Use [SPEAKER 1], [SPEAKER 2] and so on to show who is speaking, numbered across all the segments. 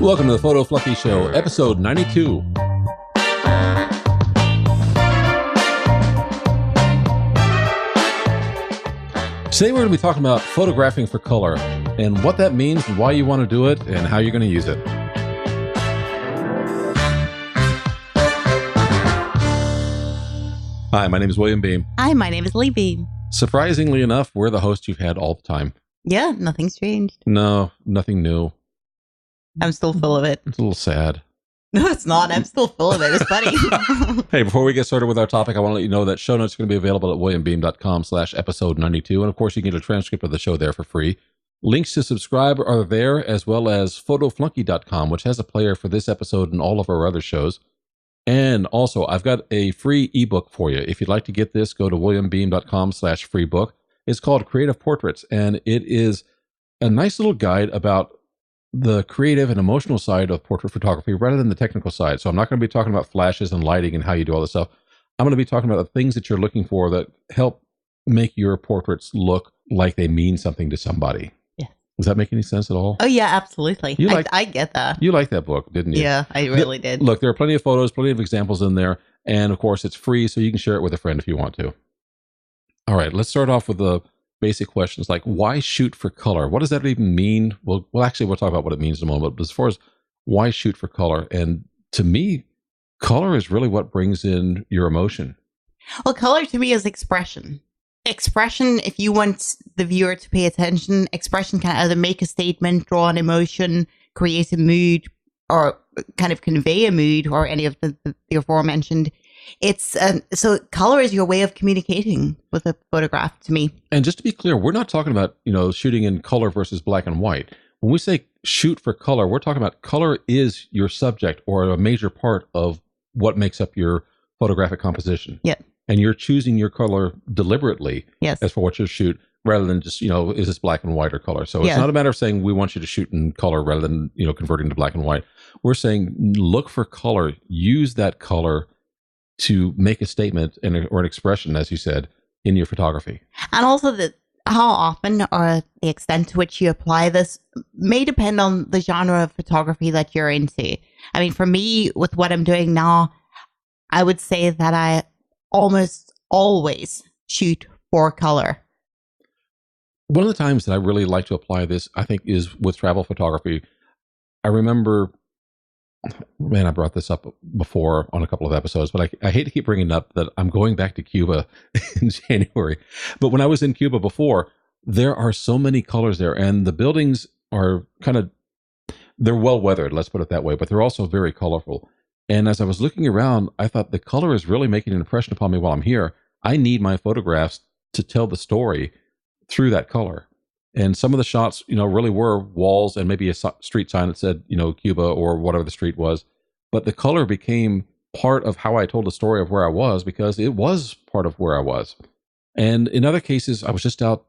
[SPEAKER 1] Welcome to the Photo Fluffy Show, episode 92. Today we're going to be talking about photographing for color and what that means and why you want to do it and how you're going to use it. Hi, my name is William Beem.
[SPEAKER 2] Hi, my name is Lee Beem.
[SPEAKER 1] Surprisingly enough, we're the host you've had all the time.
[SPEAKER 2] Yeah, nothing's changed.
[SPEAKER 1] No, nothing new.
[SPEAKER 2] I'm still full of it.
[SPEAKER 1] It's a little sad.
[SPEAKER 2] No, it's not. I'm still full of it. It's funny.
[SPEAKER 1] Hey, before we get started with our topic, I want to let you know that show notes are going to be available at williambeam.com/episode 92. And of course, you can get a transcript of the show there for free. Links to subscribe are there, as well as photoflunky.com, which has a player for this episode and all of our other shows. And also, I've got a free ebook for you. If you'd like to get this, go to williambeam.com/free book. It's called Creative Portraits, and it is a nice little guide about the creative and emotional side of portrait photography rather than the technical side. So I'm not going to be talking about flashes and lighting and how you do all this stuff. I'm going to be talking about the things that you're looking for that help make your portraits look like they mean something to somebody.
[SPEAKER 2] Yeah.
[SPEAKER 1] Does that make any sense at all?
[SPEAKER 2] Oh, yeah, absolutely. I get that.
[SPEAKER 1] You liked that book, didn't you?
[SPEAKER 2] Yeah, I really did.
[SPEAKER 1] Look, there are plenty of photos, plenty of examples in there. And of course, it's free, so you can share it with a friend if you want to. All right, let's start off with the basic questions like, why shoot for color? What does that even mean? Well, actually, we'll talk about what it means in a moment. But as far as why shoot for color, and to me, color is really what brings in your emotion.
[SPEAKER 2] Well, color to me is expression. Expression, if you want the viewer to pay attention, expression can either make a statement, draw an emotion, create a mood, or kind of convey a mood, or any of the aforementioned. It's so color is your way of communicating with a photograph to me.
[SPEAKER 1] And just to be clear, we're not talking about, shooting in color versus black and white. When we say shoot for color, we're talking about color is your subject or a major part of what makes up your photographic composition.
[SPEAKER 2] Yeah.
[SPEAKER 1] And you're choosing your color deliberately
[SPEAKER 2] yes.
[SPEAKER 1] as for what you shoot, rather than just, is this black and white or color? So it's not a matter of saying we want you to shoot in color rather than, converting to black and white. We're saying look for color, use that color to make a statement or an expression, as you said, in your photography.
[SPEAKER 2] And also how often or the extent to which you apply this may depend on the genre of photography that you're into. I mean, for me, with what I'm doing now, I would say that I almost always shoot for color.
[SPEAKER 1] One of the times that I really like to apply this, I think, is with travel photography. I remember, I brought this up before on a couple of episodes, but I hate to keep bringing it up that I'm going back to Cuba in January. But when I was in Cuba before, there are so many colors there, and the buildings are they're well weathered, let's put it that way, but they're also very colorful. And as I was looking around, I thought the color is really making an impression upon me while I'm here. I need my photographs to tell the story through that color. And some of the shots, really were walls and maybe a street sign that said, Cuba or whatever the street was. But the color became part of how I told the story of where I was because it was part of where I was. And in other cases, I was just out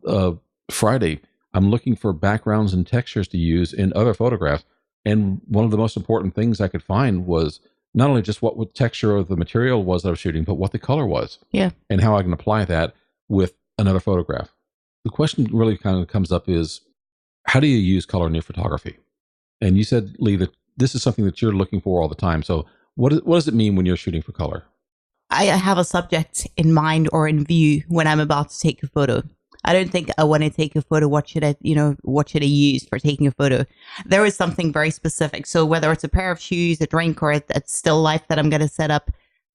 [SPEAKER 1] Friday. I'm looking for backgrounds and textures to use in other photographs. And one of the most important things I could find was not only just what texture of the material was that I was shooting, but what the color was.
[SPEAKER 2] Yeah. And
[SPEAKER 1] how I can apply that with another photograph. The question really kind of comes up is, how do you use color in your photography? And you said, Lee, that this is something that you're looking for all the time. So what does it mean when you're shooting for color?
[SPEAKER 2] I have a subject in mind or in view when I'm about to take a photo. I don't think I want to take a photo. What should I use for taking a photo? There is something very specific. So whether it's a pair of shoes, a drink, or a still life that I'm going to set up,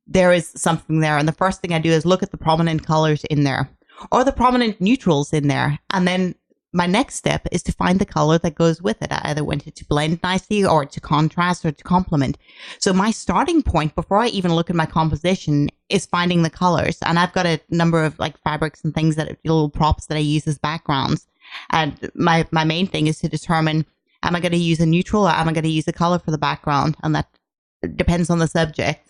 [SPEAKER 2] there is something there. And the first thing I do is look at the prominent colors in there, or the prominent neutrals in there. And then my next step is to find the color that goes with it. I either want it to blend nicely or to contrast or to complement. So my starting point before I even look at my composition is finding the colors. And I've got a number of fabrics and things little props that I use as backgrounds. And my main thing is to determine, am I going to use a neutral or am I going to use a color for the background? And that depends on the subject.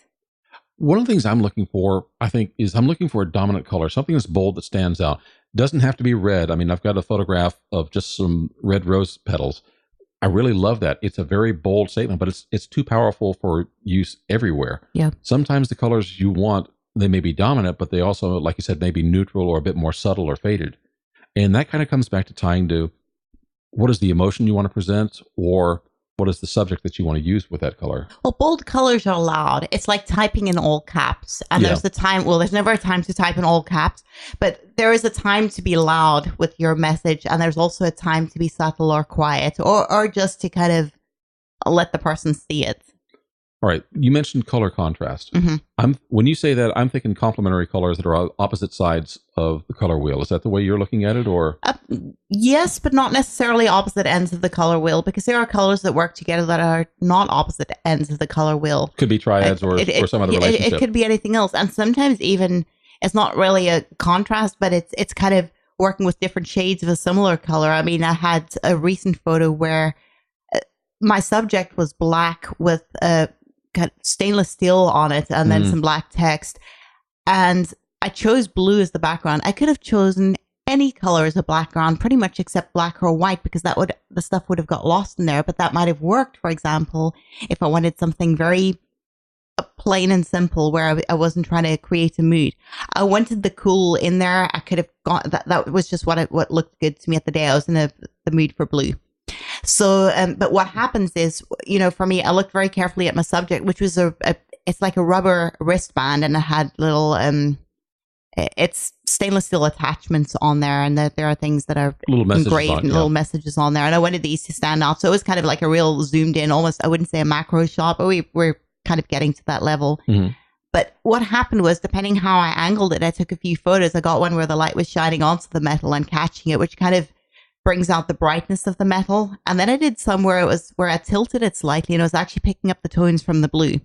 [SPEAKER 1] One of the things I'm looking for, I think, is I'm looking for a dominant color, something that's bold that stands out. Doesn't have to be red. I mean, I've got a photograph of just some red rose petals. I really love that. It's a very bold statement, but it's too powerful for use everywhere.
[SPEAKER 2] Yeah.
[SPEAKER 1] Sometimes the colors you want, they may be dominant, but they also, like you said, may be neutral or a bit more subtle or faded. And that kind of comes back to tying to what is the emotion you want to present, or what is the subject that you want to use with that color?
[SPEAKER 2] Well, bold colors are loud. It's like typing in all caps. And there's the time, well, there's never a time to type in all caps, but there is a time to be loud with your message. And there's also a time to be subtle or quiet, or just to kind of let the person see it.
[SPEAKER 1] All right. You mentioned color contrast.
[SPEAKER 2] Mm-hmm.
[SPEAKER 1] When you say that, I'm thinking complementary colors that are opposite sides of the color wheel. Is that the way you're looking at it, or?
[SPEAKER 2] Yes, but not necessarily opposite ends of the color wheel, because there are colors that work together that are not opposite ends of the color wheel.
[SPEAKER 1] Could be triads or some other relationship.
[SPEAKER 2] It could be anything else. And sometimes even it's not really a contrast, but it's kind of working with different shades of a similar color. I mean, I had a recent photo where my subject was black with got stainless steel on it and then some black text, and I chose blue as the background. I could have chosen any color as a background, pretty much except black or white, because the stuff would have got lost in there. But that might have worked, for example, if I wanted something very plain and simple where I wasn't trying to create a mood. I wanted the cool in there. I could have gone, that was just what looked good to me at the day. I was in the mood for blue. So, but what happens is, for me, I looked very carefully at my subject, which was it's like a rubber wristband, and it had little, it's stainless steel attachments on there, and there are things that are engraved and little messages on there. And I wanted these to stand out. So it was kind of like a real zoomed in, almost, I wouldn't say a macro shot, but we're kind of getting to that level. Mm-hmm. But what happened was, depending how I angled it, I took a few photos. I got one where the light was shining onto the metal and catching it, which kind of brings out the brightness of the metal. And then I did some where I tilted it slightly, and I was actually picking up the tones from the blue.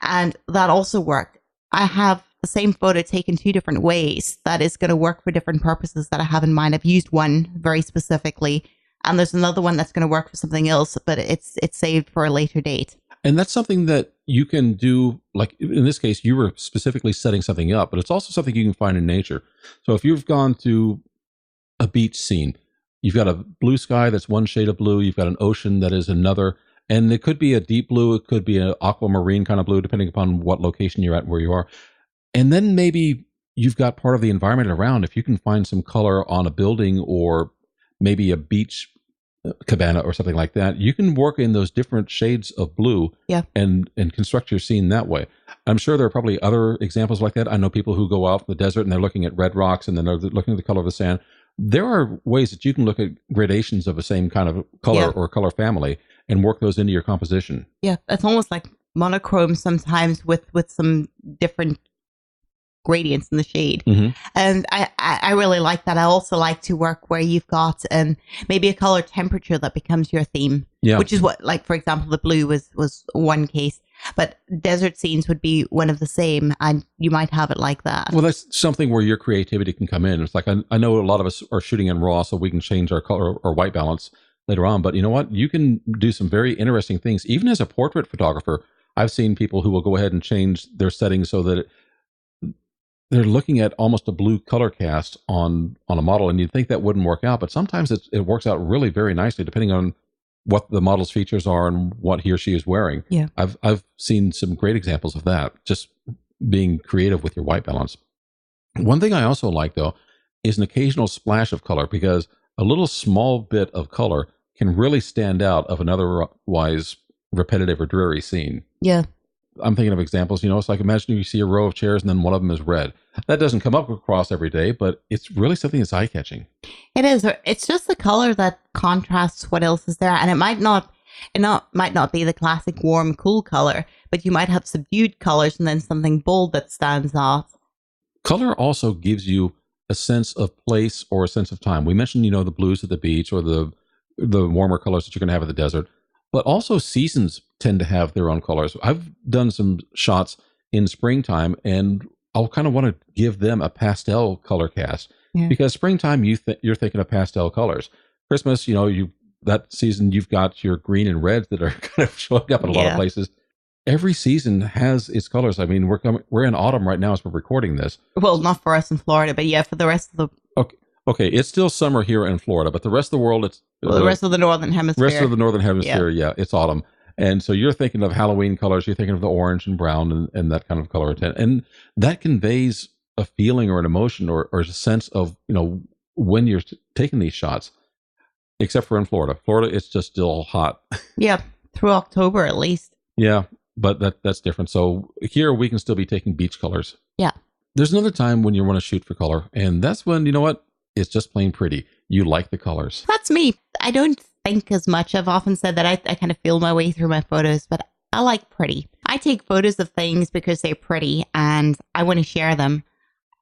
[SPEAKER 2] And that also worked. I have the same photo taken two different ways that is going to work for different purposes that I have in mind. I've used one very specifically, and there's another one that's going to work for something else, but it's saved for a later date.
[SPEAKER 1] And that's something that you can do, like in this case, you were specifically setting something up, but it's also something you can find in nature. So if you've gone to a beach scene, you've got a blue sky that's one shade of blue, you've got an ocean that is another, and it could be a deep blue, it could be an aquamarine kind of blue, depending upon what location you're at, where you are. And then maybe you've got part of the environment around. If you can find some color on a building or maybe a beach cabana or something like that, you can work in those different shades of blue and construct your scene that way. I'm sure there are probably other examples like that. I know people who go out in the desert and they're looking at red rocks and then they're looking at the color of the sand. There are ways that you can look at gradations of the same kind of color or color family and work those into your composition. Yeah,
[SPEAKER 2] it's almost like monochrome sometimes with some different gradients in the shade. Mm-hmm. And I really like that. I also like to work where you've got maybe a color temperature that becomes your theme, which is what, like, for example, the blue was one case, but desert scenes would be one of the same, and you might have it like that.
[SPEAKER 1] Well, that's something where your creativity can come in. It's like, I know a lot of us are shooting in RAW, so we can change our color or white balance later on, but you know what? You can do some very interesting things. Even as a portrait photographer, I've seen people who will go ahead and change their settings so that they're looking at almost a blue color cast on a model, and you'd think that wouldn't work out, but sometimes it works out really very nicely depending on what the model's features are and what he or she is wearing.
[SPEAKER 2] Yeah,
[SPEAKER 1] I've seen some great examples of that, just being creative with your white balance. One thing I also like, though, is an occasional splash of color, because a little small bit of color can really stand out of an otherwise repetitive or dreary scene.
[SPEAKER 2] Yeah.
[SPEAKER 1] I'm thinking of examples, it's like, imagine you see a row of chairs and then one of them is red. That doesn't come up across every day, but it's really something that's eye-catching.
[SPEAKER 2] It is. It's just the color that contrasts what else is there. And it might not be the classic warm, cool color, but you might have subdued colors and then something bold that stands out.
[SPEAKER 1] Color also gives you a sense of place or a sense of time. We mentioned, the blues at the beach or the warmer colors that you're going to have at the desert. But also seasons tend to have their own colors. I've done some shots in springtime, and I'll kind of want to give them a pastel color cast, because springtime you're thinking of pastel colors. Christmas, that season you've got your green and reds that are kind of showing up in a lot of places. Every season has its colors. I mean, we're in autumn right now as we're recording this.
[SPEAKER 2] Well, not for us in Florida, but for the rest of the.
[SPEAKER 1] Okay, it's still summer here in Florida, but the rest of the world, it's...
[SPEAKER 2] the rest of the Northern Hemisphere.
[SPEAKER 1] Rest of the Northern Hemisphere, it's autumn. And so you're thinking of Halloween colors, you're thinking of the orange and brown and that kind of color. And that conveys a feeling or an emotion or a sense of, when you're taking these shots, except for in Florida. Florida, it's just still hot.
[SPEAKER 2] Yeah, through October at least.
[SPEAKER 1] Yeah, but that's different. So here we can still be taking beach colors.
[SPEAKER 2] Yeah.
[SPEAKER 1] There's another time when you want to shoot for color, and that's when, you know what? It's just plain pretty. You like the colors.
[SPEAKER 2] That's me. I don't think as much. I've often said that I kind of feel my way through my photos, but I like pretty. I take photos of things because they're pretty and I want to share them.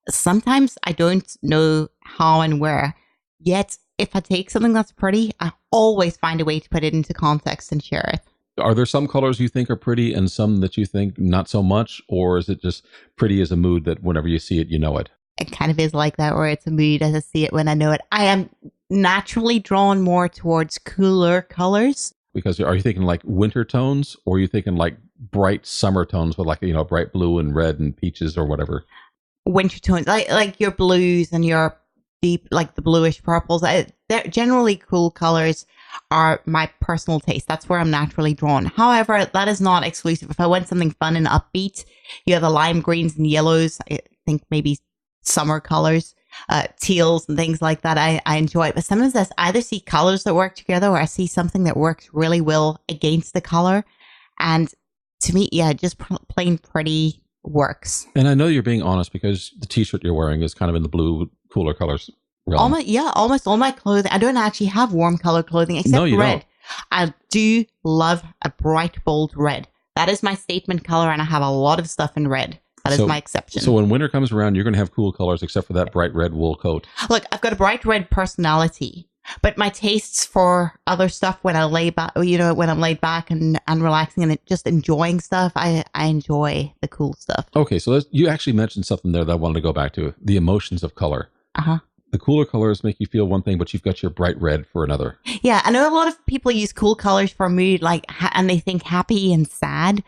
[SPEAKER 2] Sometimes I don't know how and where. Yet, if I take something that's pretty, I always find a way to put it into context and share it.
[SPEAKER 1] Are there some colors you think are pretty and some that you think not so much? Or is it just pretty as a mood that whenever you see it, you know it?
[SPEAKER 2] It kind of is like that, where it's a mood as I see it when I know it. I am naturally drawn more towards cooler colors.
[SPEAKER 1] Because are you thinking like winter tones, or are you thinking like bright summer tones with like, you know, bright blue and red and peaches or whatever?
[SPEAKER 2] Winter tones, like your blues and your deep, like the bluish purples. They're generally cool colors are my personal taste. That's where I'm naturally drawn. However, that is not exclusive. If I want something fun and upbeat, you have the lime greens and yellows. I think maybe summer colors. Teals and things like that I enjoy it. But sometimes I either see colors that work together or I see something that works really well against the color. And to me, yeah, just plain pretty works.
[SPEAKER 1] And I know you're being honest because the t-shirt you're wearing is kind of in the blue, cooler colors realm.
[SPEAKER 2] Almost all my clothing. I don't actually have warm color clothing except
[SPEAKER 1] No, you
[SPEAKER 2] red.
[SPEAKER 1] don't.
[SPEAKER 2] I do love a bright, bold red. That is my statement color, and I have a lot of stuff in red. That is my exception.
[SPEAKER 1] So when winter comes around, you're going to have cool colors except for that bright red wool coat.
[SPEAKER 2] Look, I've got a bright red personality, but my tastes for other stuff when I lay back, you know, when I'm laid back and relaxing and just enjoying stuff, I enjoy the cool stuff.
[SPEAKER 1] Okay, so you actually mentioned something there that I wanted to go back to, the emotions of color.
[SPEAKER 2] Uh-huh.
[SPEAKER 1] The cooler colors make you feel one thing, but you've got your bright red for another.
[SPEAKER 2] Yeah, I know a lot of people use cool colors for mood, like, and they think happy and sad.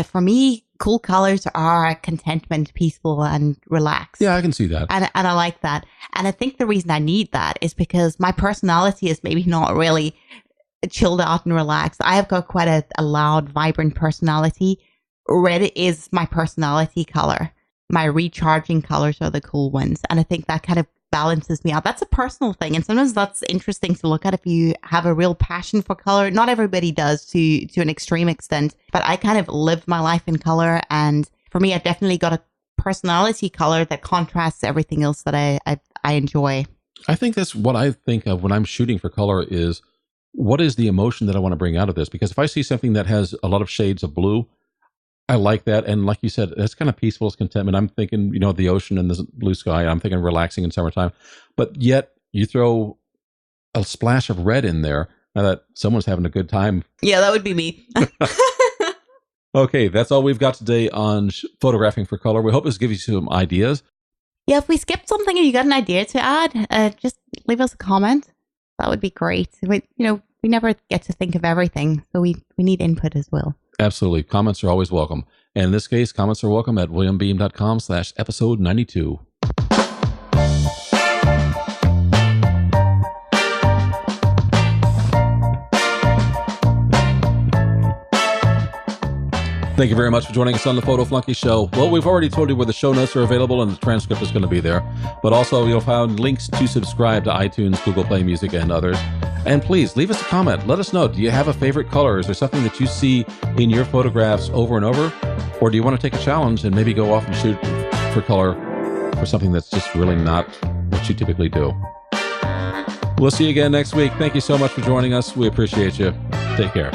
[SPEAKER 2] For me, cool colors are contentment, peaceful, and relaxed.
[SPEAKER 1] Yeah, I can see that.
[SPEAKER 2] And I like that. And I think the reason I need that is because my personality is maybe not really chilled out and relaxed. I have got quite a loud, vibrant personality. Red is my personality color. My recharging colors are the cool ones. And I think that kind of balances me out. That's a personal thing. And sometimes that's interesting to look at if you have a real passion for color. Not everybody does to an extreme extent, but I kind of live my life in color. And for me, I've definitely got a personality color that contrasts everything else that I enjoy.
[SPEAKER 1] I think that's what I think of when I'm shooting for color is what is the emotion that I want to bring out of this? Because if I see something that has a lot of shades of blue, I like that. And like you said, that's kind of peaceful, it's contentment. I'm thinking, you know, the ocean and the blue sky. I'm thinking relaxing in summertime. But yet you throw a splash of red in there, now that someone's having a good time.
[SPEAKER 2] Yeah, that would be me.
[SPEAKER 1] Okay, that's all we've got today on photographing for color. We hope this gives you some ideas.
[SPEAKER 2] Yeah, if we skipped something and you got an idea to add, just leave us a comment. That would be great. We never get to think of everything, so we need input as well.
[SPEAKER 1] Absolutely. Comments are always welcome. And in this case, comments are welcome at williambeam.com/episode 92. Thank you very much for joining us on the Photo Flunky Show. Well, we've already told you where the show notes are available and the transcript is going to be there. But also, you'll find links to subscribe to iTunes, Google Play Music, and others. And please, leave us a comment. Let us know. Do you have a favorite color? Is there something that you see in your photographs over and over? Or do you want to take a challenge and maybe go off and shoot for color for something that's just really not what you typically do? We'll see you again next week. Thank you so much for joining us. We appreciate you. Take care.